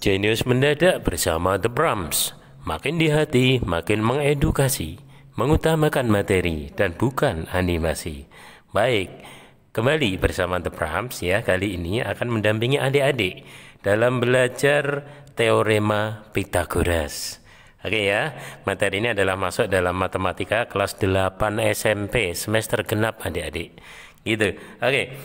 Jenius mendadak bersama The Brahms. Makin di hati, makin mengedukasi, mengutamakan materi dan bukan animasi. Baik, kembali bersama The Brahms ya. Kali ini akan mendampingi adik-adik dalam belajar teorema Pythagoras. Oke ya, materi ini adalah masuk dalam matematika kelas 8 SMP semester genap adik-adik. Gitu. Oke.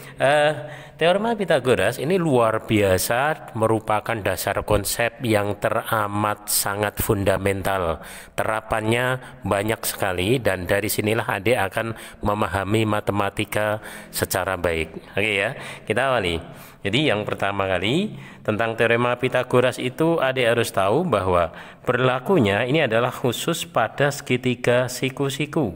Teorema Pythagoras ini luar biasa, merupakan dasar konsep yang teramat sangat fundamental. Terapannya banyak sekali dan dari sinilah adik akan memahami matematika secara baik. Oke ya. Kita awali. Jadi yang pertama kali tentang teorema Pythagoras itu adik harus tahu bahwa berlakunya ini adalah khusus pada segitiga siku-siku.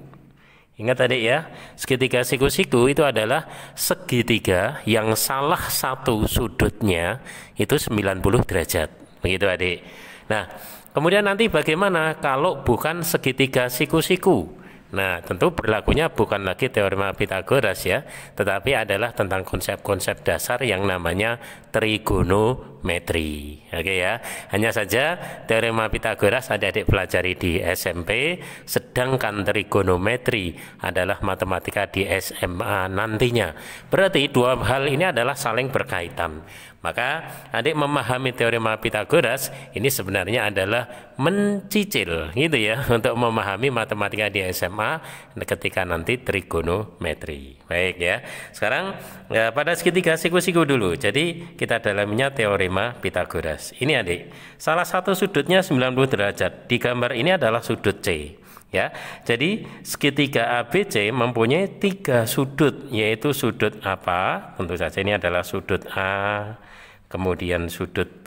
Ingat adik ya, segitiga siku-siku itu adalah segitiga yang salah satu sudutnya itu 90 derajat. Begitu adik. Nah, kemudian nanti bagaimana kalau bukan segitiga siku-siku? Nah, tentu berlakunya bukan lagi teorema Pythagoras ya, tetapi adalah tentang konsep-konsep dasar yang namanya trigonometri. Oke ya. Hanya saja teorema Pythagoras adik-adik pelajari di SMP, sedangkan trigonometri adalah matematika di SMA nantinya. Berarti dua hal ini adalah saling berkaitan. Maka adik memahami teorema Pythagoras ini sebenarnya adalah mencicil gitu ya untuk memahami matematika di SMA ketika nanti trigonometri. Baik ya. Sekarang ya, pada segitiga siku-siku dulu. Jadi kita dalamnya teorema Pythagoras. Ini adik, salah satu sudutnya 90 derajat. Di gambar ini adalah sudut C. Ya, jadi segitiga ABC mempunyai 3 sudut, yaitu sudut apa? Tentu saja ini adalah sudut A, kemudian sudut B,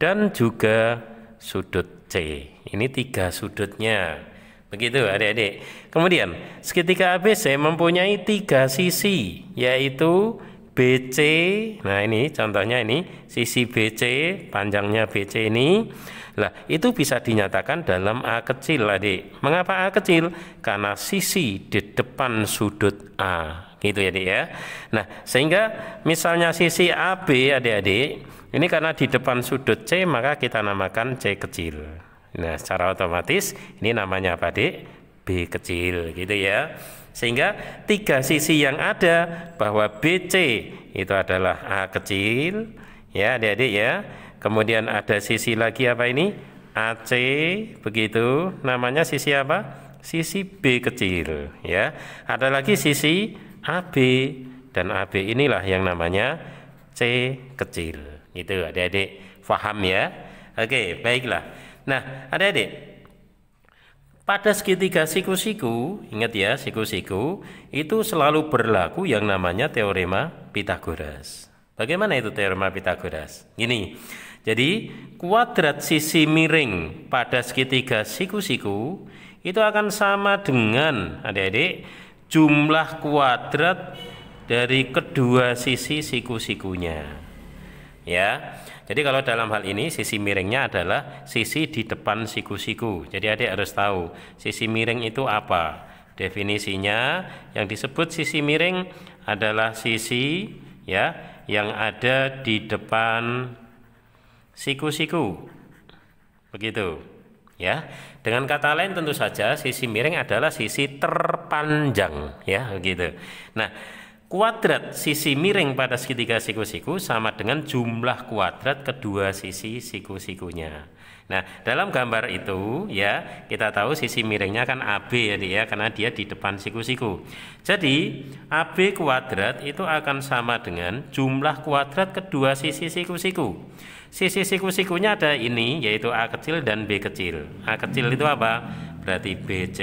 dan juga sudut C. Ini 3 sudutnya. Begitu adik-adik. Kemudian segitiga ABC mempunyai 3 sisi, yaitu BC. Nah ini contohnya ini sisi BC, panjangnya BC ini. Lah, itu bisa dinyatakan dalam A kecil adik. Mengapa A kecil? Karena sisi di depan sudut A. Gitu ya adik ya. Nah, sehingga misalnya sisi AB adik-adik, ini karena di depan sudut C, maka kita namakan C kecil. Nah, secara otomatis ini namanya apa adik? B kecil gitu ya. Sehingga 3 sisi yang ada bahwa BC itu adalah A kecil ya adik-adik ya. Kemudian ada sisi lagi apa ini? AC, begitu. Namanya sisi apa? Sisi B kecil ya. Ada lagi sisi AB, dan AB inilah yang namanya C kecil. Itu adik-adik paham ya? Oke, baiklah. Nah, adik-adik, pada segitiga siku-siku, ingat ya, siku-siku itu selalu berlaku yang namanya teorema Pythagoras. Bagaimana itu teorema Pythagoras? Gini, jadi kuadrat sisi miring pada segitiga siku-siku itu akan sama dengan adik-adik jumlah kuadrat dari kedua sisi siku-sikunya. Ya. Jadi kalau dalam hal ini sisi miringnya adalah sisi di depan siku-siku. Jadi adik harus tahu sisi miring itu apa. Definisinya yang disebut sisi miring adalah sisi ya yang ada di depan siku-siku. Begitu. Ya. Dengan kata lain tentu saja sisi miring adalah sisi terpanjang ya begitu. Nah, kuadrat sisi miring pada segitiga siku-siku sama dengan jumlah kuadrat kedua sisi siku-sikunya. Nah, dalam gambar itu ya kita tahu sisi miringnya kan AB ya karena dia di depan siku-siku. Jadi AB kuadrat itu akan sama dengan jumlah kuadrat kedua sisi siku-siku. Sisi siku-sikunya ada ini yaitu A kecil dan B kecil. A kecil itu apa? Berarti BC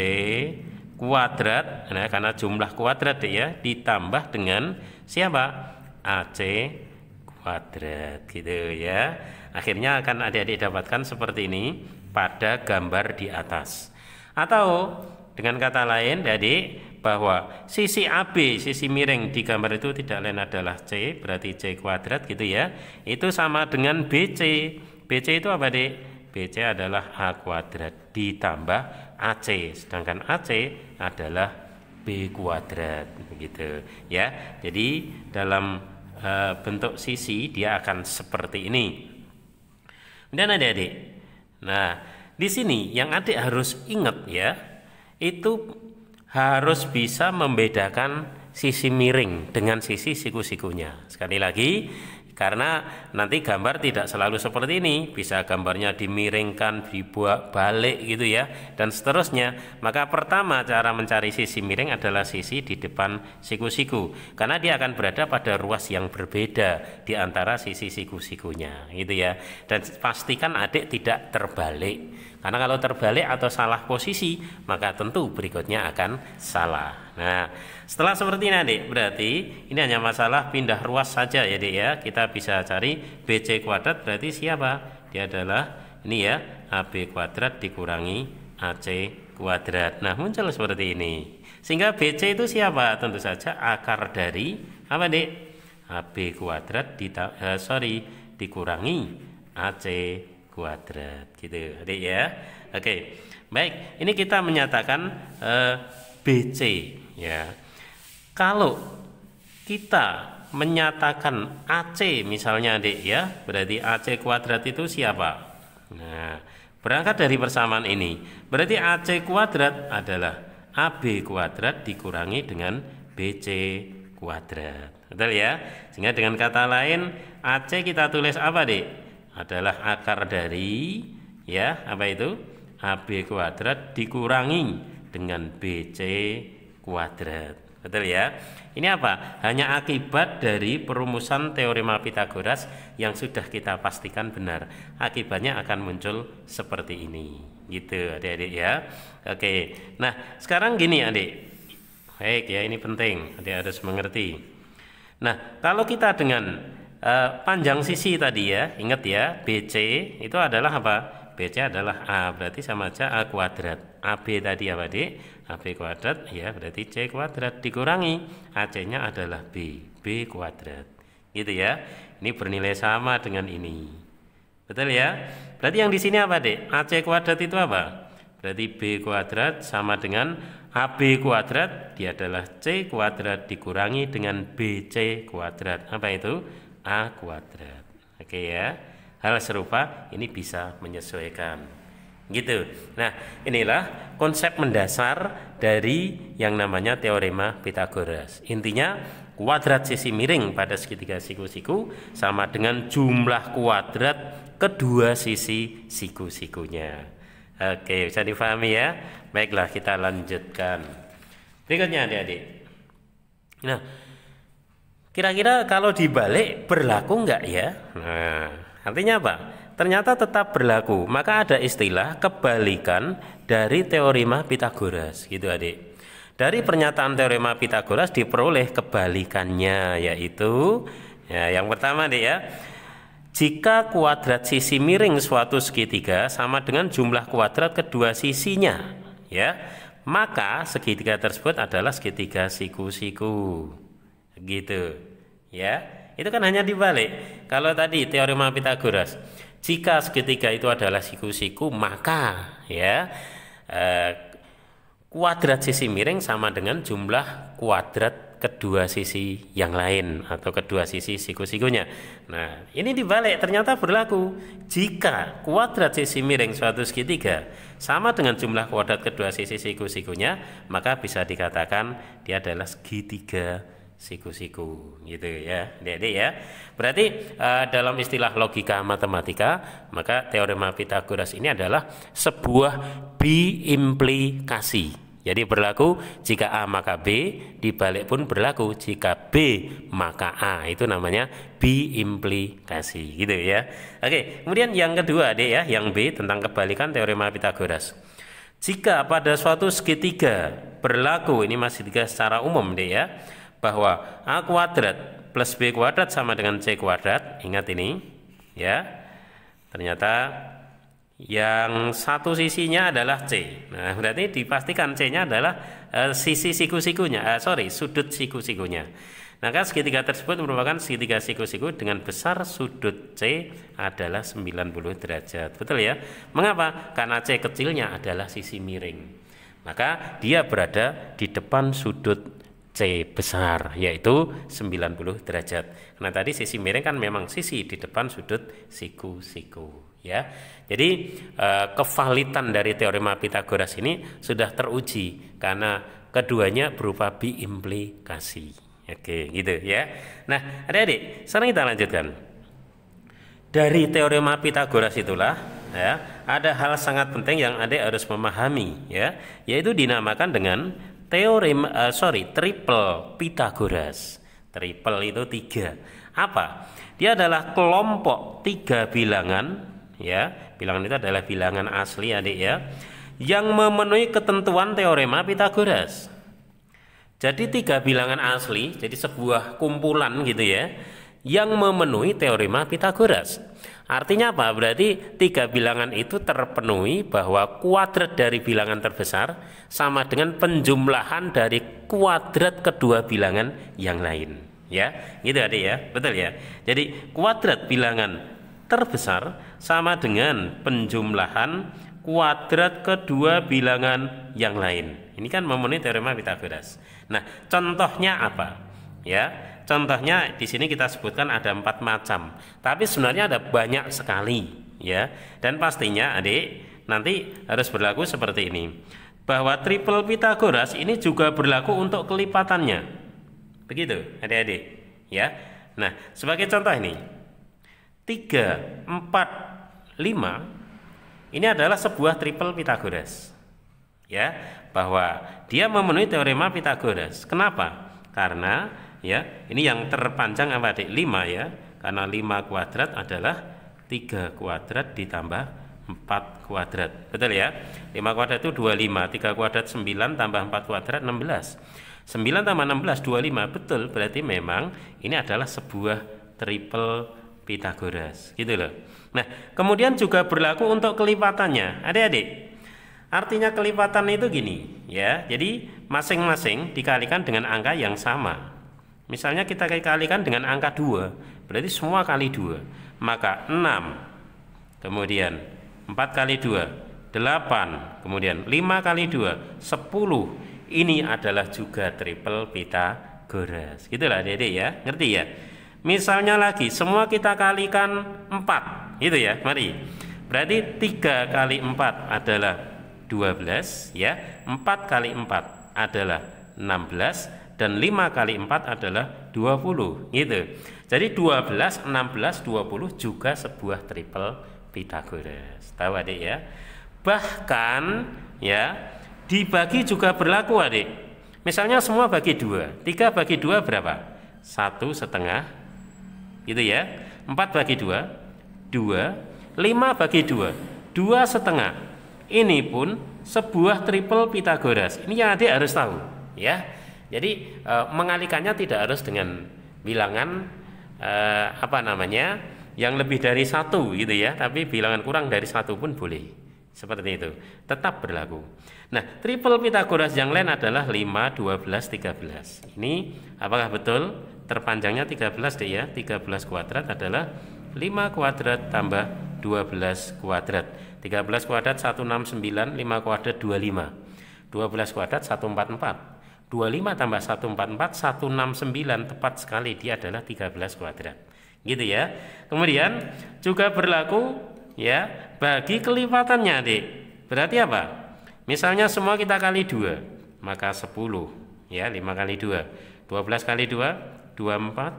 kuadrat, nah karena jumlah kuadrat ya ditambah dengan siapa? AC kuadrat gitu ya. Akhirnya akan adik-adik dapatkan seperti ini pada gambar di atas. Atau dengan kata lain adik bahwa sisi AB, sisi miring di gambar itu tidak lain adalah C, berarti C kuadrat gitu ya. Itu sama dengan BC. BC itu apa adik? BC adalah A kuadrat ditambah AC, sedangkan AC adalah B kuadrat begitu ya. Jadi dalam bentuk sisi dia akan seperti ini. Dan adik-adik, nah di sini yang adik harus ingat ya, itu harus bisa membedakan sisi miring dengan sisi siku-sikunya. Sekali lagi, karena nanti gambar tidak selalu seperti ini, bisa gambarnya dimiringkan, dibuat balik gitu ya, dan seterusnya. Maka pertama cara mencari sisi miring adalah sisi di depan siku-siku, karena dia akan berada pada ruas yang berbeda di antara sisi siku-sikunya gitu ya. Dan pastikan adik tidak terbalik, karena kalau terbalik atau salah posisi, maka tentu berikutnya akan salah. Nah, setelah seperti ini adik, berarti ini hanya masalah pindah ruas saja ya adik ya. Kita bisa cari BC kuadrat, berarti siapa? Dia adalah ini ya, AB kuadrat dikurangi AC kuadrat. Nah, muncul seperti ini. Sehingga BC itu siapa? Tentu saja akar dari apa adik? AB kuadrat dikurangi AC kuadrat gitu adik ya. Oke, baik, ini kita menyatakan BC ya. Kalau kita menyatakan AC misalnya adik ya, berarti AC kuadrat itu siapa? Nah, berangkat dari persamaan ini, berarti AC kuadrat adalah AB kuadrat dikurangi dengan BC kuadrat. Betul ya? Sehingga dengan kata lain, AC kita tulis apa adik? Adalah akar dari ya, apa itu? AB kuadrat dikurangi dengan BC kuadrat. Betul ya? Ini apa? Hanya akibat dari perumusan teorema Pitagoras yang sudah kita pastikan benar. Akibatnya akan muncul seperti ini. Gitu adik-adik ya. Oke. Nah, sekarang gini adik. Baik ya, ini penting. Adik harus mengerti. Nah, kalau kita dengan panjang sisi tadi ya, ingat ya, BC itu adalah apa? BC adalah A, berarti sama aja A kuadrat. AB tadi apa adik? AB kuadrat ya, berarti C kuadrat dikurangi AC-nya adalah B kuadrat. Gitu ya. Ini bernilai sama dengan ini. Betul ya? Berarti yang di sini apa adik? AC kuadrat itu apa? Berarti B kuadrat sama dengan AB kuadrat, dia adalah C kuadrat dikurangi dengan BC kuadrat. Apa itu? A kuadrat. Oke ya. Hal serupa ini bisa menyesuaikan. Gitu. Nah, inilah konsep mendasar dari yang namanya teorema Pitagoras. Intinya, kuadrat sisi miring pada segitiga siku-siku sama dengan jumlah kuadrat kedua sisi siku-sikunya. Oke, bisa difahami ya? Baiklah, kita lanjutkan. Berikutnya adik-adik. Nah, kira-kira kalau dibalik berlaku enggak ya? Nah, artinya apa? Ternyata tetap berlaku. Maka ada istilah kebalikan dari teorema Pitagoras, gitu adik. Dari pernyataan teorema Pitagoras diperoleh kebalikannya, yaitu ya, yang pertama adik ya, jika kuadrat sisi miring suatu segitiga sama dengan jumlah kuadrat kedua sisinya, ya, maka segitiga tersebut adalah segitiga siku-siku, gitu, ya. Itu kan hanya dibalik. Kalau tadi teorema Pitagoras, jika segitiga itu adalah siku-siku, maka ya kuadrat sisi miring sama dengan jumlah kuadrat kedua sisi yang lain atau kedua sisi siku-sikunya. Nah, ini dibalik, ternyata berlaku. Jika kuadrat sisi miring suatu segitiga sama dengan jumlah kuadrat kedua sisi siku-sikunya, maka bisa dikatakan dia adalah segitiga siku-siku, gitu ya, adik-adik ya. Berarti dalam istilah logika matematika, maka teorema Pitagoras ini adalah sebuah biimplikasi. Jadi berlaku jika A maka B, dibalik pun berlaku jika B maka A. Itu namanya biimplikasi, gitu ya. Oke, kemudian yang kedua adik ya, yang B tentang kebalikan teorema Pitagoras. Jika pada suatu segitiga berlaku, ini masih segitiga secara umum deh ya, bahwa A kuadrat plus B kuadrat sama dengan C kuadrat. Ingat ini ya, ternyata yang satu sisinya adalah C. Nah, berarti dipastikan C-nya adalah sisi siku-sikunya, sudut siku-sikunya. Maka segitiga tersebut merupakan segitiga siku-siku dengan besar sudut C adalah 90 derajat. Betul ya? Mengapa? Karena C kecilnya adalah sisi miring. Maka dia berada di depan sudut C besar, yaitu 90 derajat. Nah tadi sisi miring kan memang sisi di depan sudut siku-siku, ya. Jadi kevalitan dari teorema Pitagoras ini sudah teruji karena keduanya berupa biimplikasi. Oke, gitu ya. Nah, adik-adik, sekarang kita lanjutkan. Dari teorema Pitagoras itulah, ya, ada hal sangat penting yang adik harus memahami, ya, yaitu dinamakan dengan triple Pitagoras. Triple itu 3. Apa? Dia adalah kelompok 3 bilangan, ya. Bilangan itu adalah bilangan asli, adik, ya, yang memenuhi ketentuan teorema Pitagoras. Jadi 3 bilangan asli, jadi sebuah kumpulan gitu ya, yang memenuhi teorema Pitagoras. Artinya apa? Berarti 3 bilangan itu terpenuhi bahwa kuadrat dari bilangan terbesar sama dengan penjumlahan dari kuadrat kedua bilangan yang lain. Ya, gitu adik ya, betul ya. Jadi kuadrat bilangan terbesar sama dengan penjumlahan kuadrat kedua bilangan yang lain. Ini kan memenuhi teorema Pitagoras. Nah, contohnya apa? Ya, contohnya di sini kita sebutkan ada 4 macam, tapi sebenarnya ada banyak sekali, ya. Dan pastinya adik nanti harus berlaku seperti ini, bahwa triple Pitagoras ini juga berlaku untuk kelipatannya, begitu adik-adik, ya. Nah, sebagai contoh ini 3, 4, 5 ini adalah sebuah triple Pitagoras, ya, bahwa dia memenuhi teorema Pitagoras. Kenapa? Karena ya, ini yang terpanjang apa adik? 5 ya, karena 5 kuadrat adalah 3 kuadrat ditambah 4 kuadrat, betul ya. 5 kuadrat itu 25, 3 kuadrat 9 tambah 4 kuadrat 16, 9 tambah 16 25, betul. Berarti memang ini adalah sebuah triple Pitagoras, gitu loh. Nah, kemudian juga berlaku untuk kelipatannya, adik-adik. Artinya kelipatan itu gini ya, jadi masing-masing dikalikan dengan angka yang sama. Misalnya kita kalikan dengan angka 2, berarti semua kali 2, maka 6, kemudian 4 kali 2, 8, kemudian 5 kali 2, 10. Ini adalah juga triple Pitagoras. Gitulah adik-adik ya, ngerti ya? Misalnya lagi, semua kita kalikan 4, gitu ya, mari. Berarti 3 kali 4 adalah 12, ya, 4 kali 4 adalah 16, dan 5 kali 4 adalah 20, gitu. Jadi 12, 16, 20 juga sebuah triple Pitagoras. Tahu adik ya? Bahkan ya, dibagi juga berlaku adik. Misalnya semua bagi 2, 3 bagi 2 berapa? 1,5, gitu ya. 4 bagi 2, 2, 5 bagi 2, 2,5. Ini pun sebuah triple Pitagoras. Ini yang adik harus tahu, ya. Jadi mengalikannya tidak harus dengan bilangan yang lebih dari 1 gitu ya, tapi bilangan kurang dari 1 pun boleh. Seperti itu, tetap berlaku. Nah, triple Pitagoras yang lain adalah 5, 12, 13. Ini apakah betul terpanjangnya 13 deh ya? 13 kuadrat adalah 5 kuadrat tambah 12 kuadrat. 13 kuadrat 169, 5 kuadrat 25. 12 kuadrat 144. 25 tambah 144, 169, tepat sekali, dia adalah 13 kuadrat. Gitu ya. Kemudian juga berlaku ya bagi kelipatannya, Adik. Berarti apa? Misalnya semua kita kali 2, maka 10 ya, 5 kali 2. 12 kali 2, 24,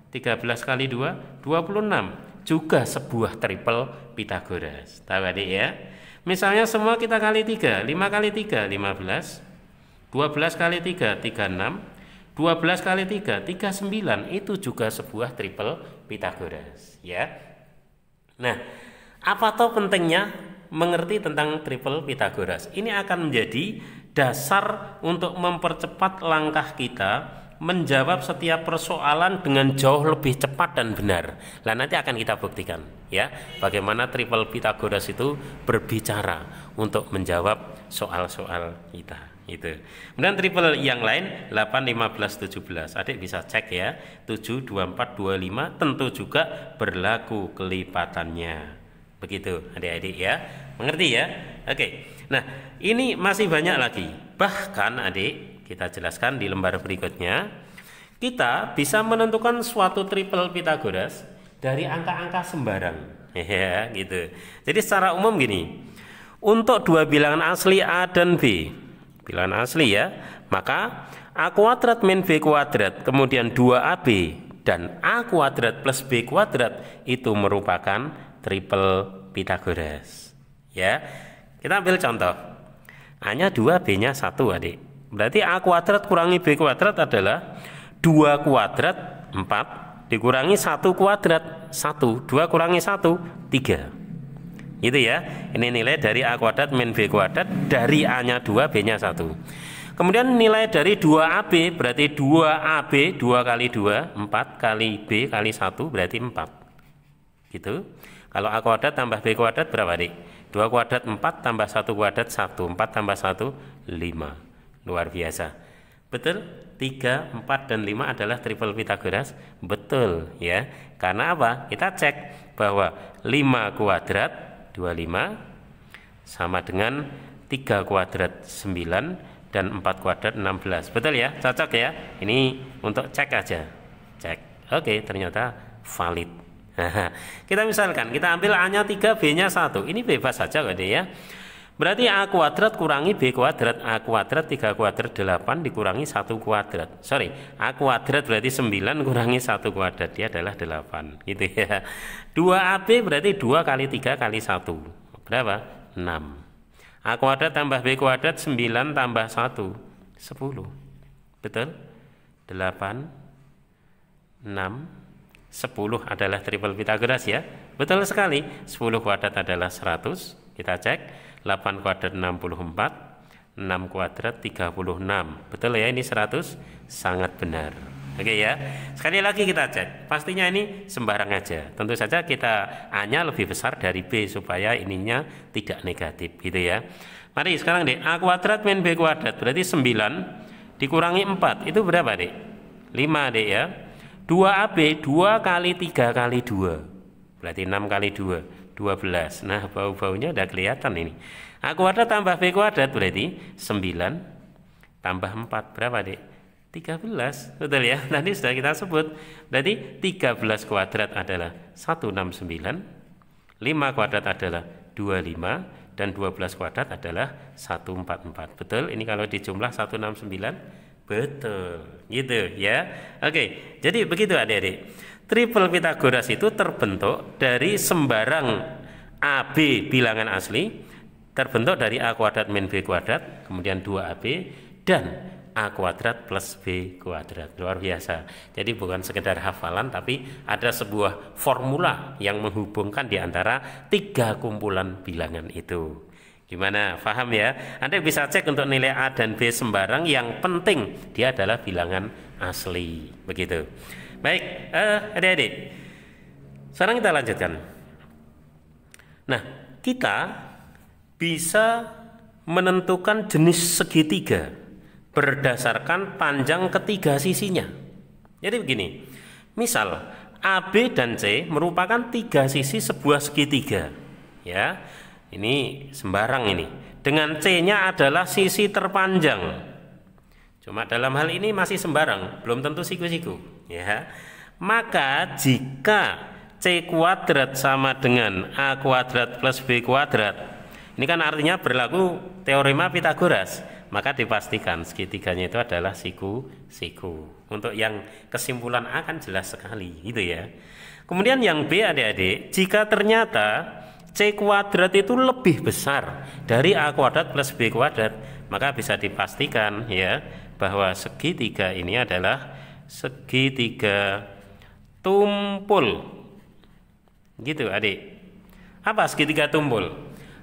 13 kali 2, 26. Juga sebuah triple Pitagoras. Tahu adik ya? Misalnya semua kita kali 3, 5 kali 3, 15. 12 kali 3, 36. 12 kali 3, 39. Itu juga sebuah triple Pitagoras ya. Nah, apa toh pentingnya mengerti tentang triple Pitagoras? Ini akan menjadi dasar untuk mempercepat langkah kita menjawab setiap persoalan dengan jauh lebih cepat dan benar. Nah, nanti akan kita buktikan ya, bagaimana triple Pitagoras itu berbicara untuk menjawab soal-soal kita. Itu. Kemudian triple yang lain 8, 15, 17. Adik bisa cek ya. 7, 24, 25 tentu juga berlaku kelipatannya. Begitu adik-adik ya. Mengerti ya? Oke. Nah, ini masih banyak lagi. Bahkan adik, kita jelaskan di lembar berikutnya. Kita bisa menentukan suatu triple Pythagoras dari angka-angka sembarang. Ya, gitu. Jadi secara umum gini. Untuk dua bilangan asli A dan B, bilangan asli ya, maka A kuadrat min B kuadrat, kemudian 2AB dan A kuadrat plus B kuadrat itu merupakan triple Pythagoras. Ya, kita ambil contoh. A-nya 2, B-nya 1, adik. Berarti A kuadrat kurangi B kuadrat adalah 2 kuadrat 4 dikurangi 1 kuadrat 1, 2 kurangi 1, 3. Gitu ya. Ini nilai dari A kuadrat min B kuadrat, dari A-nya 2, B-nya 1. Kemudian nilai dari 2AB berarti 2AB 2 kali 2, 4 kali B kali 1 berarti 4. Gitu. Kalau A kuadrat tambah B kuadrat berapa, Dik? 2 kuadrat 4 tambah 1 kuadrat 1, 4 tambah 1 5. Luar biasa. Betul? 3, 4 dan 5 adalah triple Pythagoras. Betul ya. Karena apa? Kita cek bahwa 5 kuadrat 25 sama dengan 3 kuadrat 9 dan 4 kuadrat 16. Betul ya? Cocok ya? Ini untuk cek aja. Cek. Oke, ternyata valid. Kita misalkan, kita ambil A-nya 3, B-nya 1. Ini bebas saja kok ya. Berarti A kuadrat kurangi B kuadrat. A kuadrat 3 kuadrat 8 dikurangi 1 kuadrat. Sorry, A kuadrat berarti 9 kurangi 1 kuadrat. Dia adalah 8. Gitu ya. 2AB berarti 2 kali 3 kali 1. Berapa? 6. A kuadrat tambah B kuadrat 9 tambah 1 10. Betul? 8 6 10 adalah triple Pythagoras ya. Betul sekali. 10 kuadrat adalah 100. Kita cek. 8 kuadrat 64, 6 kuadrat 36. Betul ya, ini 100? Sangat benar. Oke ya. Sekali lagi kita cek. Pastinya ini sembarang aja. Tentu saja kita A-nya lebih besar dari B supaya ininya tidak negatif gitu ya. Mari sekarang deh, A kuadrat min B kuadrat berarti 9 dikurangi 4. Itu berapa, Dek? 5, Dek ya. 2AB 2 kali 3 kali 2. Berarti 6 kali 2. 12. Nah, bau-baunya udah kelihatan ini. A kuadrat tambah B kuadrat berarti 9 tambah 4 berapa, Dek? 13. Betul ya? Tadi sudah kita sebut. Berarti 13 kuadrat adalah 169, 5 kuadrat adalah 25 dan 12 kuadrat adalah 144. Betul? Ini kalau dijumlah 169. Betul. Gitu ya. Oke. Jadi begitu Adik-adik. Triple Pythagoras itu terbentuk dari sembarang AB bilangan asli, terbentuk dari A kuadrat min B kuadrat, kemudian 2AB dan A kuadrat plus B kuadrat. Luar biasa. Jadi bukan sekedar hafalan, tapi ada sebuah formula yang menghubungkan di antara 3 kumpulan bilangan itu. Gimana? Paham ya? Anda bisa cek untuk nilai A dan B sembarang, yang penting dia adalah bilangan asli. Begitu. Baik, adik-adik, sekarang kita lanjutkan. Nah, kita bisa menentukan jenis segitiga berdasarkan panjang ketiga sisinya. Jadi begini, misal AB dan C merupakan 3 sisi sebuah segitiga. Ya, ini sembarang ini. Dengan C-nya adalah sisi terpanjang. Cuma dalam hal ini masih sembarang, belum tentu siku-siku ya. Maka jika C kuadrat sama dengan A kuadrat plus B kuadrat, ini kan artinya berlaku teorema Pythagoras, maka dipastikan segitiganya itu adalah siku-siku. Untuk yang kesimpulan A kan jelas sekali gitu ya. Kemudian yang B, adik-adik, jika ternyata C kuadrat itu lebih besar dari A kuadrat plus B kuadrat, maka bisa dipastikan ya bahwa segitiga ini adalah segitiga tumpul. Gitu, adik. Apa segitiga tumpul?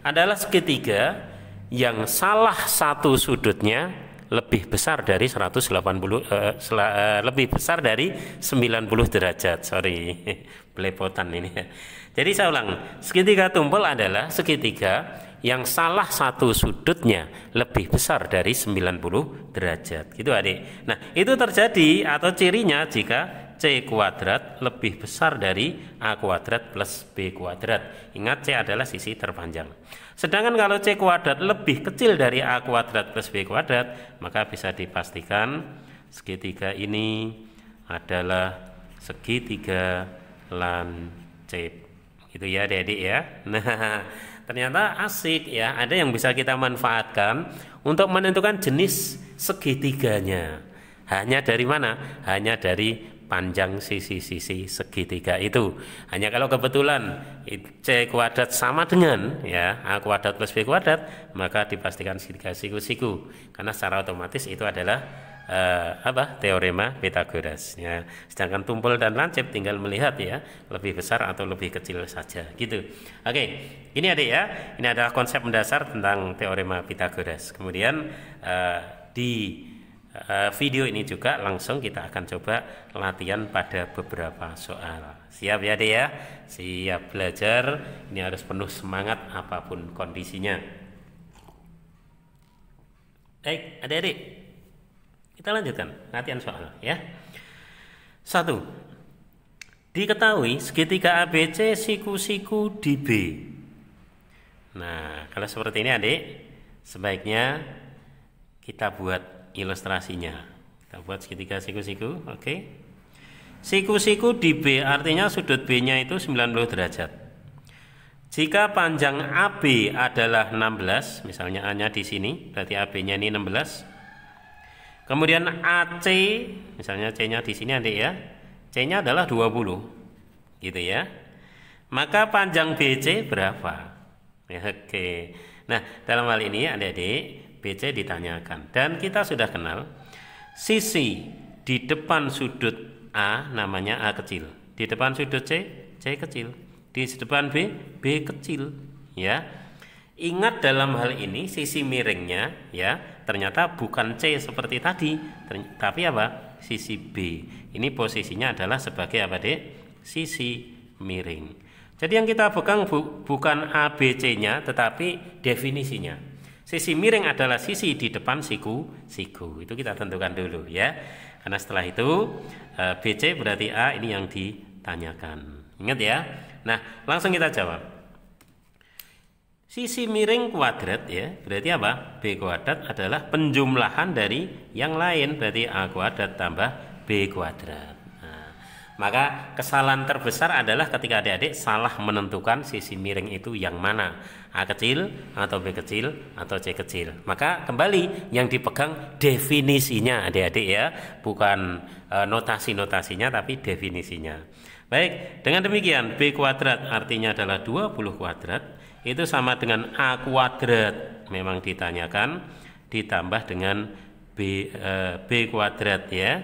Adalah segitiga yang salah satu sudutnya lebih besar dari lebih besar dari 90 derajat. Sorry, belepotan ini. Jadi saya ulang, segitiga tumpul adalah segitiga yang salah satu sudutnya lebih besar dari 90 derajat. Gitu, adik. Nah, itu terjadi atau cirinya jika C kuadrat lebih besar dari A kuadrat plus B kuadrat. Ingat, C adalah sisi terpanjang. Sedangkan kalau C kuadrat lebih kecil dari A kuadrat plus B kuadrat, maka bisa dipastikan segitiga ini adalah segitiga lancip. Gitu ya adik-adik ya. Nah, ternyata asik ya, ada yang bisa kita manfaatkan untuk menentukan jenis segitiganya. Hanya dari mana? Hanya dari panjang sisi-sisi segitiga itu. Hanya kalau kebetulan C kuadrat sama dengan ya A kuadrat plus B kuadrat, maka dipastikan segitiga siku-siku. Karena secara otomatis itu adalah teorema Pythagoras ya. Sedangkan tumpul dan lancip tinggal melihat ya, lebih besar atau lebih kecil saja gitu. Oke, ini adik ya, ini adalah konsep mendasar tentang teorema Pythagoras. Kemudian di video ini juga langsung kita akan coba latihan pada beberapa soal. Siap ya adik ya? Siap belajar. Ini harus penuh semangat apapun kondisinya. Baik adik-adik, kita lanjutkan latihan soal ya. 1. Diketahui segitiga ABC siku-siku di B. Nah, kalau seperti ini adik, sebaiknya kita buat ilustrasinya. Kita buat segitiga siku-siku, oke. Siku-siku di B artinya sudut B-nya itu 90 derajat. Jika panjang AB adalah 16, misalnya A-nya di sini, berarti AB-nya ini 16. Kemudian AC, misalnya C-nya di sini adik ya, C-nya adalah 20, gitu ya. Maka panjang BC berapa? Ya, oke. Nah, dalam hal ini adik-adik, BC ditanyakan, dan kita sudah kenal sisi di depan sudut A namanya A kecil, di depan sudut C, C kecil, di depan B, B kecil ya. Ingat dalam hal ini sisi miringnya ya, ternyata bukan C seperti tadi, tapi apa? Sisi B. Ini posisinya adalah sebagai apa dek? Sisi miring. Jadi yang kita pegang bukan ABC-nya, tetapi definisinya. Sisi miring adalah sisi di depan siku-siku. Itu kita tentukan dulu ya. Karena setelah itu BC berarti A, ini yang ditanyakan. Ingat ya. Nah, langsung kita jawab. Sisi miring kuadrat ya, berarti apa? B kuadrat adalah penjumlahan dari yang lain, berarti A kuadrat tambah B kuadrat. Maka kesalahan terbesar adalah ketika adik-adik salah menentukan sisi miring itu yang mana, A kecil atau B kecil atau C kecil. Maka kembali yang dipegang definisinya adik-adik ya, bukan notasi-notasinya tapi definisinya. Baik, dengan demikian B kuadrat artinya adalah 20 kuadrat, itu sama dengan A kuadrat memang ditanyakan ditambah dengan B kuadrat ya.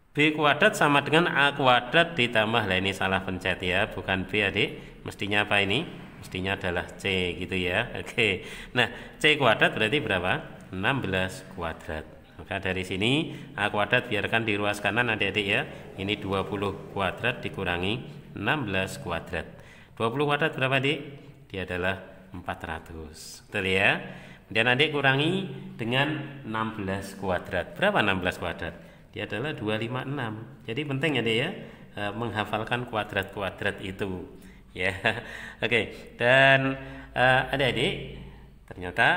B kuadrat sama dengan A kuadrat ditambah, lah ini salah pencet ya, bukan B adik, mestinya apa ini? Mestinya adalah C gitu ya. Oke. Nah, C kuadrat berarti berapa? 16 kuadrat. Maka dari sini A kuadrat biarkan di ruas kanan adik-adik ya. Ini 20 kuadrat dikurangi 16 kuadrat. 20 kuadrat berapa adik? Dia adalah 400. Betul ya? Dan adik kurangi dengan 16 kuadrat. Berapa 16 kuadrat? Dia adalah 256. Jadi penting ya dia menghafalkan kuadrat-kuadrat itu ya. Oke. Dan adik-adik ternyata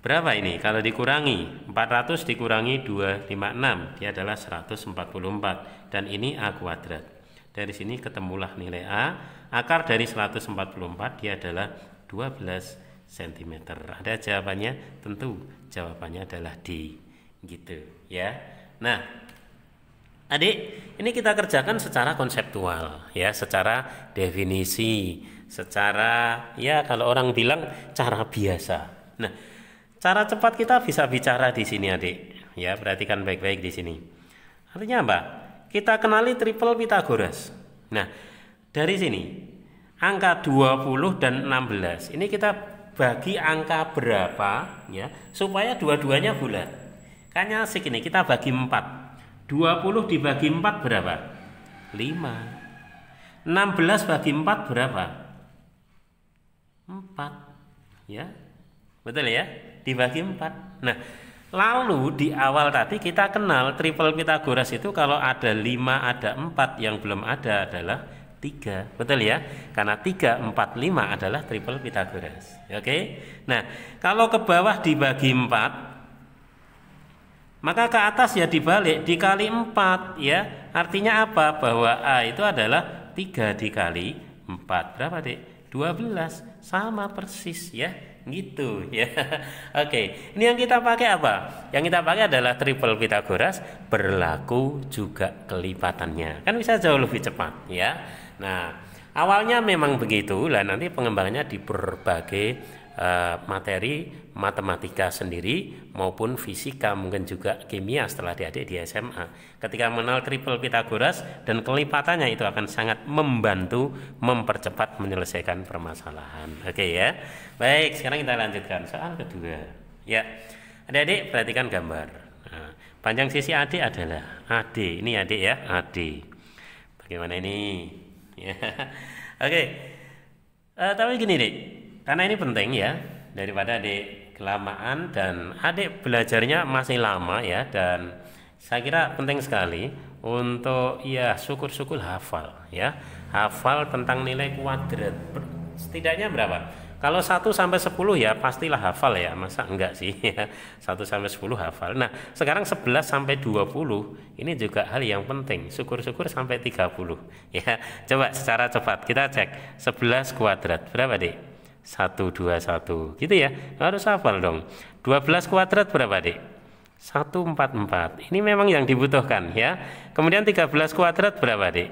berapa ini kalau dikurangi 400 dikurangi 256, dia adalah 144, dan ini A kuadrat. Dari sini ketemulah nilai A. Akar dari 144 dia adalah 12 cm. Ada jawabannya? Tentu jawabannya adalah D gitu ya. Nah, adik, ini kita kerjakan secara konseptual ya, secara definisi, secara ya kalau orang bilang cara biasa. Nah, cara cepat kita bisa bicara di sini adik. Ya, perhatikan baik-baik di sini. Artinya apa? Kita kenali triple Pythagoras. Nah, dari sini angka 20 dan 16 ini kita bagi angka berapa ya supaya dua-duanya bulat. Kayaknya asik ini, kita bagi 4. 20 dibagi 4 berapa? 5. 16 bagi 4 berapa? 4. Ya. Betul ya? Dibagi 4. Nah, Lalu di awal tadi kita kenal triple Pitagoras itu kalau ada 5, ada 4, yang belum ada adalah 3. Betul ya? Karena 3, 4, 5 adalah triple Pitagoras. Oke? Nah, kalau ke bawah dibagi 4, maka ke atas ya dibalik, dikali 4 ya. Artinya apa? Bahwa A itu adalah 3 dikali 4. Berapa, Dek? 12. Sama persis ya. Gitu ya. Oke, ini yang kita pakai apa? Yang kita pakai adalah triple Pitagoras, berlaku juga kelipatannya. Kan bisa jauh lebih cepat ya. Nah, awalnya memang begitu, lah nanti pengembangannya di berbagai materi matematika sendiri maupun fisika, mungkin juga kimia setelah adik-adik di SMA. Ketika mengenal triple Pitagoras dan kelipatannya itu akan sangat membantu mempercepat menyelesaikan permasalahan. Oke ya. Baik, sekarang kita lanjutkan soal kedua. Ya, adik-adik perhatikan gambar. Nah, panjang sisi AD adalah AD. Ini adik ya, AD. Bagaimana ini? Ya. Oke. Tapi gini, Dik. Karena ini penting ya, daripada adik kelamaan dan adik belajarnya masih lama ya, dan saya kira penting sekali untuk ya syukur-syukur hafal ya, hafal tentang nilai kuadrat. Setidaknya berapa? Kalau 1 sampai 10 ya pastilah hafal ya, masa enggak sih ya, 1 sampai 10 hafal. Nah, sekarang 11 sampai 20 ini juga hal yang penting, syukur-syukur sampai 30 ya. Coba secara cepat kita cek 11 kuadrat berapa, Dik? 121 gitu ya, harus hafal dong. 12 kuadrat berapa, Dik? 144. Ini memang yang dibutuhkan ya. Kemudian 13 kuadrat berapa, Dik?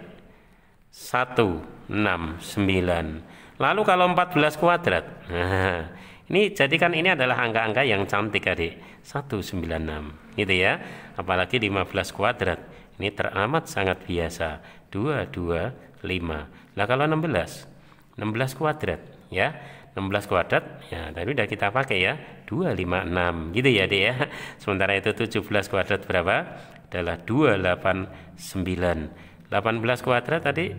169. Lalu kalau 14 kuadrat, nah, ini jadikan ini adalah angka-angka yang cantik, Adik. 196 gitu ya. Apalagi 15 kuadrat, ini teramat sangat biasa, 225. Lah kalau 16 kuadrat ya, 16 kuadrat ya tadi udah kita pakai ya, 256 gitu ya, Dek ya. Sementara itu 17 kuadrat berapa? Adalah 289. 18 kuadrat tadi,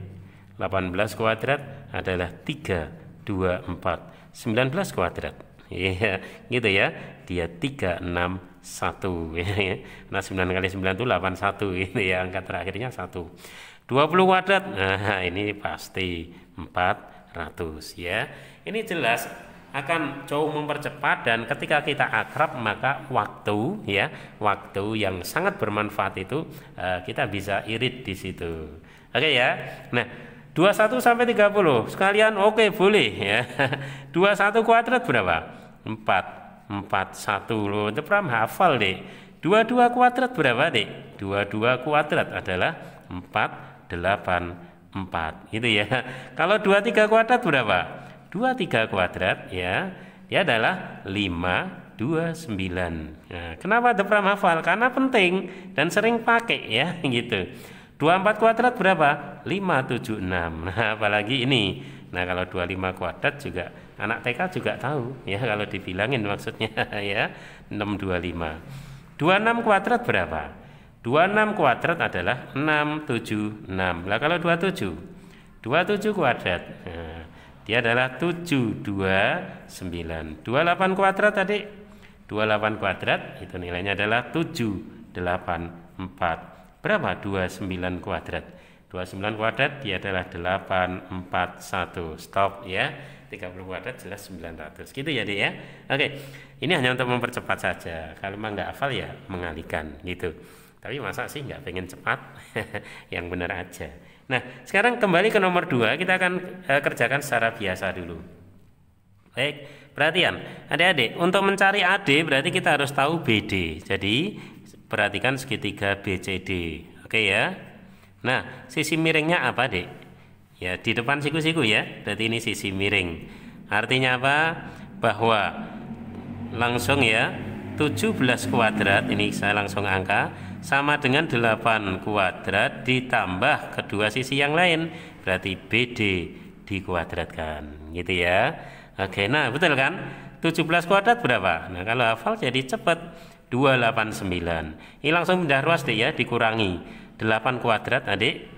18 kuadrat adalah 324. 19 kuadrat ya, gitu ya, dia 361 ya. Nah 9 kali 9 itu 81 gitu ya, angka terakhirnya 1. 20 kuadrat, nah ini pasti 400 ya. Ini jelas akan jauh mempercepat, dan ketika kita akrab maka waktu ya, waktu yang sangat bermanfaat itu kita bisa irit di situ. Oke ya. Nah, 21 sampai 30 sekalian oke boleh ya. 21 kuadrat berapa? 441 loh. Itu pernah hafal, Dek. 22 kuadrat berapa, Dek? 22 kuadrat adalah 484 gitu ya. Kalau 23 kuadrat berapa? 23 kuadrat ya, dia adalah 529. Nah, kenapa pernah hafal? Karena penting dan sering pakai ya gitu. 24 kuadrat berapa? 576. Nah, apalagi ini. Nah, kalau 25 kuadrat juga anak TK juga tahu ya, kalau dibilangin maksudnya ya, 625. 26 kuadrat berapa? 26 kuadrat adalah 676. Lah kalau 27 kuadrat. Nah, dia adalah 729. 28 kuadrat tadi, 28 kuadrat itu nilainya adalah 784. Berapa 29 kuadrat? 29 kuadrat dia adalah 841. Stop ya. 30 kuadrat jelas 900. Gitu ya, Dek ya. Oke. Ini hanya untuk mempercepat saja. Kalau memang nggak hafal ya mengalihkan gitu. Tapi masa sih nggak pengen cepat? Yang benar aja. Nah, sekarang kembali ke nomor 2, kita akan kerjakan secara biasa dulu. Baik, perhatian adik-adik, untuk mencari AD berarti kita harus tahu BD. Jadi, perhatikan segitiga BCD. Oke ya. Nah, sisi miringnya apa, Dek? Ya, di depan siku-siku ya. Berarti ini sisi miring. Artinya apa? Bahwa langsung ya, 17 kuadrat, ini saya langsung angka, sama dengan 8 kuadrat ditambah kedua sisi yang lain, berarti BD dikuadratkan gitu ya. Oke, nah betul kan? 17 kuadrat berapa? Nah kalau hafal jadi cepat, 289. Ini langsung pindah ruas, Dek ya, dikurangi 8 kuadrat, Adik.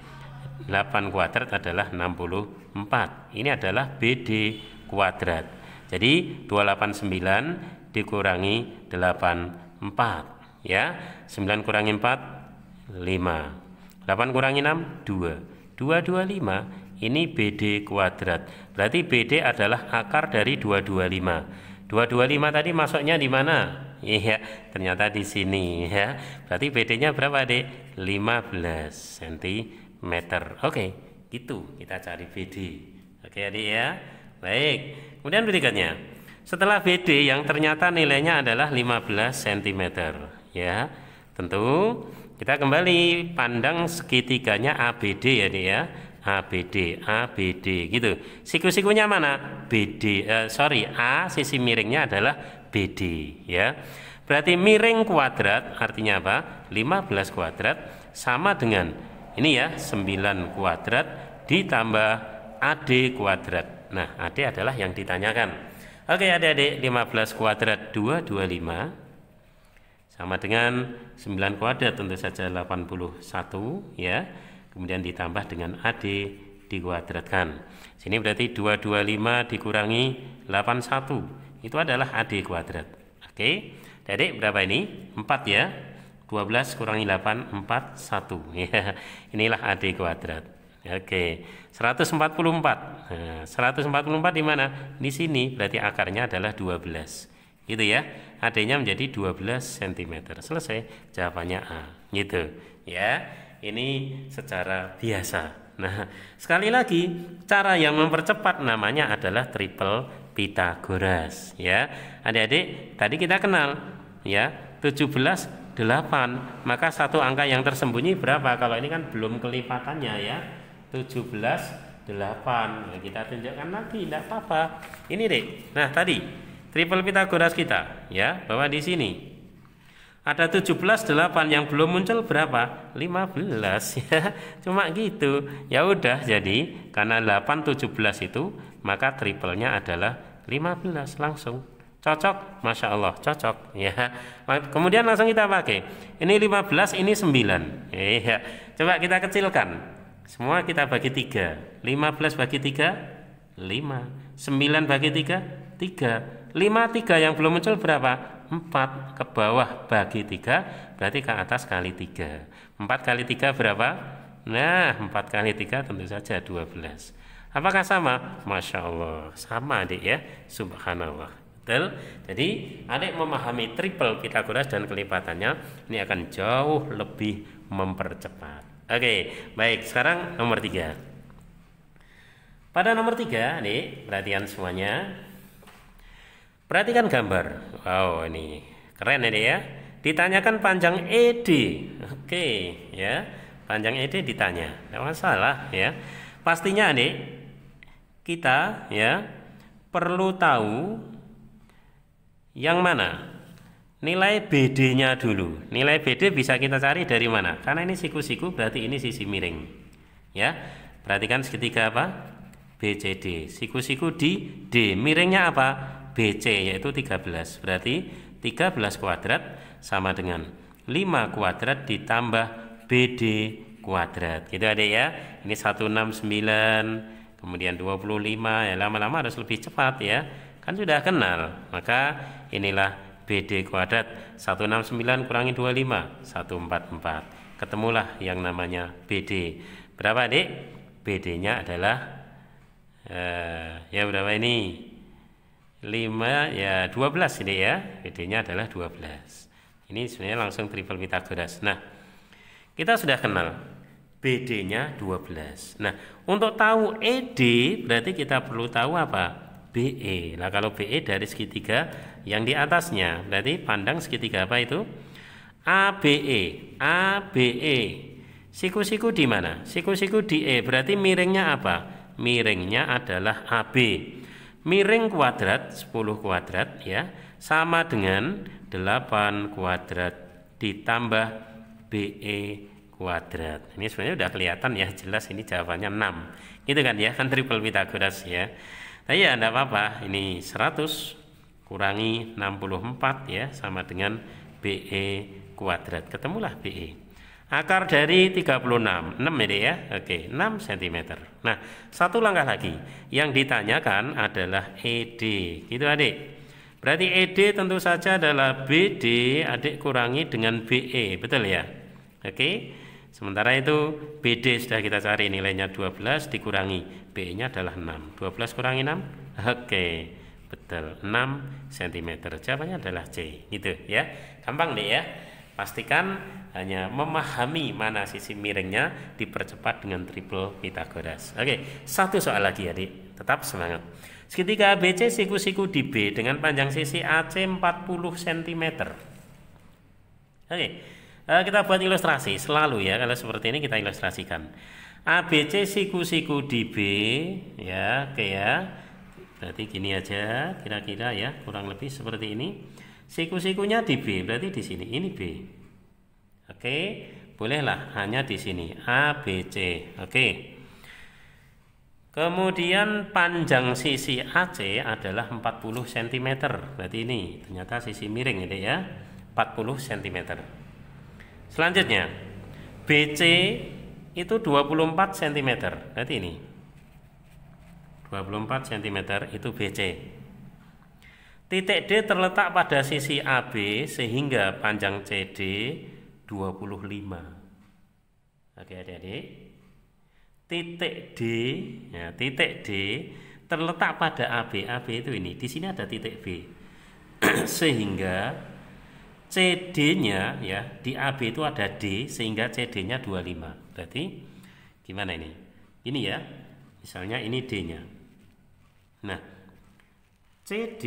8 kuadrat adalah 64. Ini adalah BD kuadrat. Jadi 289 dikurangi 84. 4 ya. 9 kurangi 4 5. 8 kurangi 6 2. 225 ini BD kuadrat. Berarti BD adalah akar dari 225. 225 tadi masuknya di mana? Iya, ternyata di sini ya. Berarti BD-nya berapa, Dek? 15 cm. Oke, gitu kita cari BD. Oke, Adik ya. Baik. Kemudian berikutnya. Setelah BD yang ternyata nilainya adalah 15 cm ya. Tentu kita kembali pandang segitiganya ABD ya, Dek ya. ABD gitu. Siku-sikunya mana? BD. A sisi miringnya adalah BD ya. Berarti miring kuadrat artinya apa? 15 kuadrat sama dengan ini ya, 9 kuadrat ditambah AD kuadrat. Nah, AD adalah yang ditanyakan. Oke, Adik-adik, 15 kuadrat 225 sama dengan 9 kuadrat tentu saja 81 ya. Kemudian ditambah dengan AD dikuadratkan. Sini berarti 225 dikurangi 81. Itu adalah AD kuadrat. Oke. Adik berapa ini? 4 ya. 12 kurangi 8 4 1 ya. Inilah AD kuadrat. Oke. 144. Nah, 144 di mana? Di sini berarti akarnya adalah 12. Gitu ya. AD-nya menjadi 12 cm. Selesai jawabannya A. Gitu ya. Ini secara biasa. Nah, sekali lagi cara yang mempercepat namanya adalah triple Pitagoras ya. Adik-adik, tadi kita kenal ya, 17 8. Maka satu angka yang tersembunyi berapa? Kalau ini kan belum kelipatannya ya. 17 8. Nah, kita tunjukkan lagi, tidak apa-apa. Ini, Dek. Nah, tadi triple Pitagoras kita ya, bahwa di sini ada 17 8 yang belum muncul berapa? 15 ya. Cuma gitu. Ya udah, jadi karena 8 17 itu maka triplenya adalah 15 langsung. Cocok? Masya Allah, cocok ya. Kemudian langsung kita pakai. Ini 15, ini 9. Ya. Coba kita kecilkan. Semua kita bagi 3. 15 bagi 3 5. 9 bagi 3 3. 5 3 yang belum muncul berapa? 4 ke bawah bagi 3 berarti ke atas kali 3. 4 kali 3 berapa? Nah, 4 kali 3 tentu saja 12. Apakah sama? Masya Allah, sama, Adik ya. Subhanallah. Betul? Jadi Adik memahami triple Pitagoras dan kelipatannya ini akan jauh lebih mempercepat. Oke, baik. Sekarang nomor 3. Pada nomor 3, Adik, perhatian semuanya. Perhatikan gambar. Wow, ini keren ini ya. Ditanyakan panjang ED. Oke, ya. Panjang ED ditanya. Tidak masalah ya. Pastinya Adik, kita ya perlu tahu yang mana? Nilai BD-nya dulu. Nilai BD bisa kita cari dari mana? Karena ini siku-siku berarti ini sisi miring. Ya. Perhatikan segitiga apa? BCD. Siku-siku di D. Miringnya apa? BC, yaitu 13. Berarti 13 kuadrat sama dengan 5 kuadrat ditambah BD kuadrat. Gitu, Adik ya. Ini 169, kemudian 25 ya, lama-lama harus lebih cepat ya. Kan sudah kenal. Maka inilah BD kuadrat. 169 kurangi 25 144. Ketemulah yang namanya BD. Berapa, Adik? BD-nya adalah ya berapa ini? 5 ya 12 ini ya. BD-nya adalah 12. Ini sebenarnya langsung triple Pitagoras. Nah, kita sudah kenal BD-nya 12. Nah, untuk tahu ED berarti kita perlu tahu apa? BE. Nah, kalau BE dari segitiga yang di atasnya, berarti pandang segitiga apa itu? ABE. ABE. Siku-siku di mana? Siku-siku di E. Berarti miringnya apa? Miringnya adalah AB. Miring kuadrat 10 kuadrat ya sama dengan 8 kuadrat ditambah BE kuadrat. Ini sebenarnya udah kelihatan ya, jelas ini jawabannya 6. Gitu kan ya, kan triple Pitagoras ya. Nah ya enggak apa-apa, ini 100 kurangi 64 ya sama dengan BE kuadrat. Ketemulah BE. Akar dari 36, 6 ini ya, oke, 6 cm. Nah, satu langkah lagi, yang ditanyakan adalah ED, gitu Adik. Berarti ED tentu saja adalah BD adik kurangi dengan BE, betul ya? Oke. Sementara itu BD sudah kita cari, nilainya 12 dikurangi BE-nya adalah 6. 12 kurangi 6. Oke. Betul, 6 cm. Jawabannya adalah C. Gitu ya. Gampang deh ya. Pastikan hanya memahami mana sisi miringnya, dipercepat dengan triple Pythagoras. Oke, satu soal lagi adik. Tetap semangat. Segitiga ABC siku-siku di B dengan panjang sisi AC 40 cm. Oke, kita buat ilustrasi selalu ya. Kalau seperti ini kita ilustrasikan. ABC siku-siku di B ya, oke ya. Berarti gini aja kira-kira ya, kurang lebih seperti ini. Siku-sikunya di B, berarti di sini ini B. Oke, bolehlah hanya di sini ABC. Oke. Kemudian panjang sisi AC adalah 40 cm. Berarti ini ternyata sisi miring ini ya, 40 cm. Selanjutnya BC itu 24 cm. Berarti ini 24 cm itu BC. Titik D terletak pada sisi AB sehingga panjang CD 25. Oke adik-adik. Titik D, ya, titik D terletak pada AB. AB itu ini. Di sini ada titik B. Sehingga CD-nya ya, di AB itu ada D sehingga CD-nya 25. Berarti gimana ini? Ini ya. Misalnya ini D-nya. Nah, CD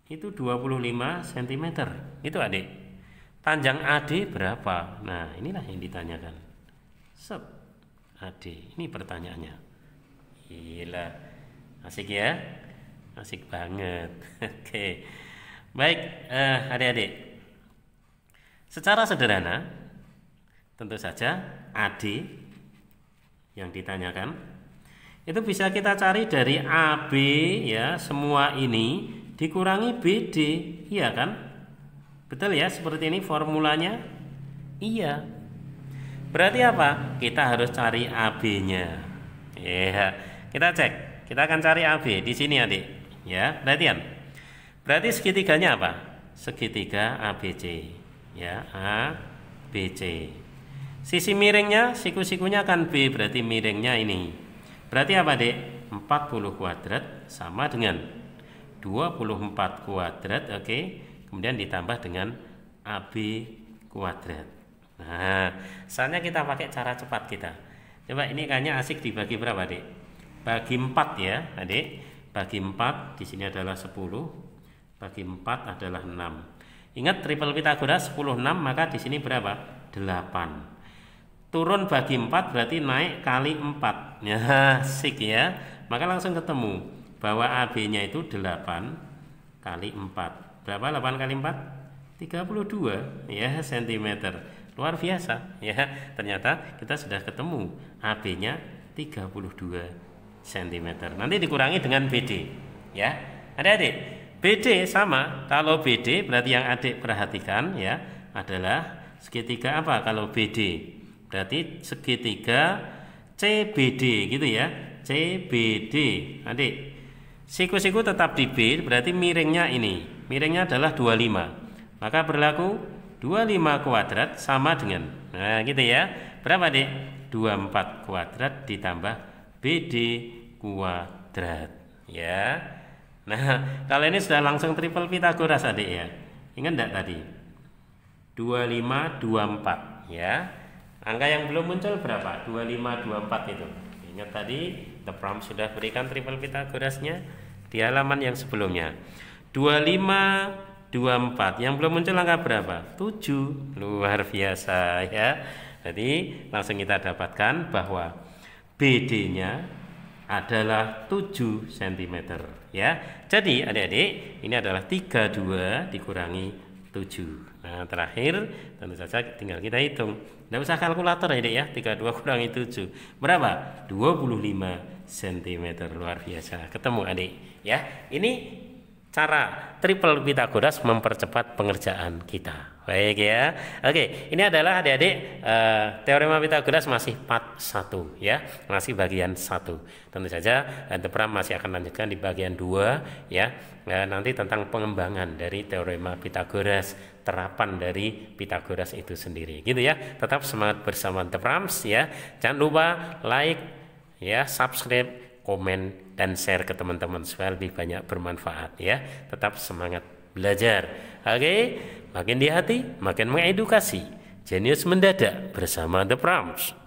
itu 25 cm. Itu adik. Panjang AD berapa? Nah, inilah yang ditanyakan. Set. AD. Ini pertanyaannya. Gila. Asik ya? Asik banget. Oke. Baik, adik-adik. Secara sederhana, tentu saja AD yang ditanyakan itu bisa kita cari dari AB ya, semua ini dikurangi BD, iya kan? Betul ya, seperti ini formulanya? Iya. Berarti apa? Kita harus cari AB-nya. Ya, kita cek. Kita akan cari AB di sini adik. Ya, perhatian. Berarti segitiganya apa? Segitiga ABC. Ya, ABC. Sisi miringnya, siku-sikunya kan B, berarti miringnya ini. Berarti apa, Dek? 40 kuadrat sama dengan 24 kuadrat, oke. Kemudian ditambah dengan AB kuadrat. Nah, soalnya kita pakai cara cepat kita. Coba ini kayaknya asik dibagi berapa, Dek? Bagi 4 ya, Adik. Bagi 4 di sini adalah 10. Bagi 4 adalah 6. Ingat triple Pythagoras 10 6, maka di sini berapa? 8. Turun bagi 4 berarti naik kali 4. Ya, asik ya. Maka langsung ketemu bahwa AB-nya itu 8 kali 4. Berapa 8 kali 4? 32 ya cm. Luar biasa ya. Ternyata kita sudah ketemu AB-nya 32 cm. Nanti dikurangi dengan BD ya. Adik-adik, BD sama. Kalau BD berarti yang adik perhatikan ya adalah segitiga apa kalau BD? Berarti segitiga CBD gitu ya. CBD. Adik, siku-siku tetap di B, berarti miringnya ini. Miringnya adalah 25. Maka berlaku 25 kuadrat sama dengan, nah gitu ya. Berapa, Dik? 24 kuadrat ditambah BD kuadrat. Ya. Nah, kalau ini sudah langsung triple Pythagoras, Adik ya. Ingat enggak tadi? 25 24 ya. Angka yang belum muncul berapa? 25 24 itu. Ingat tadi The Pram sudah berikan triple Pythagorasnya di halaman yang sebelumnya. 25 24. Yang belum muncul angka berapa? 7. Luar biasa ya. Jadi langsung kita dapatkan bahwa BD-nya adalah 7 cm ya. Jadi adik-adik, ini adalah 32 dikurangi 7. Nah, terakhir tentu saja tinggal kita hitung. Tidak usah kalkulator ya, Dek ya. 32 kurangi 7. Berapa? 25 cm. Luar biasa. Ketemu, Adik ya. Ini cara triple Pitagoras mempercepat pengerjaan kita. Baik ya. Oke, ini adalah adik-adik teorema Pitagoras masih part 1 ya, masih bagian 1. Tentu saja The Pram masih akan lanjutkan di bagian 2 ya. Nanti tentang pengembangan dari teorema Pitagoras, terapan dari Pitagoras itu sendiri. Gitu ya. Tetap semangat bersama The Prams ya. Jangan lupa like ya, subscribe, komen, dan share ke teman-teman supaya lebih banyak bermanfaat ya. Tetap semangat belajar. Oke, makin di hati makin mengedukasi. Jenius mendadak bersama The Prams.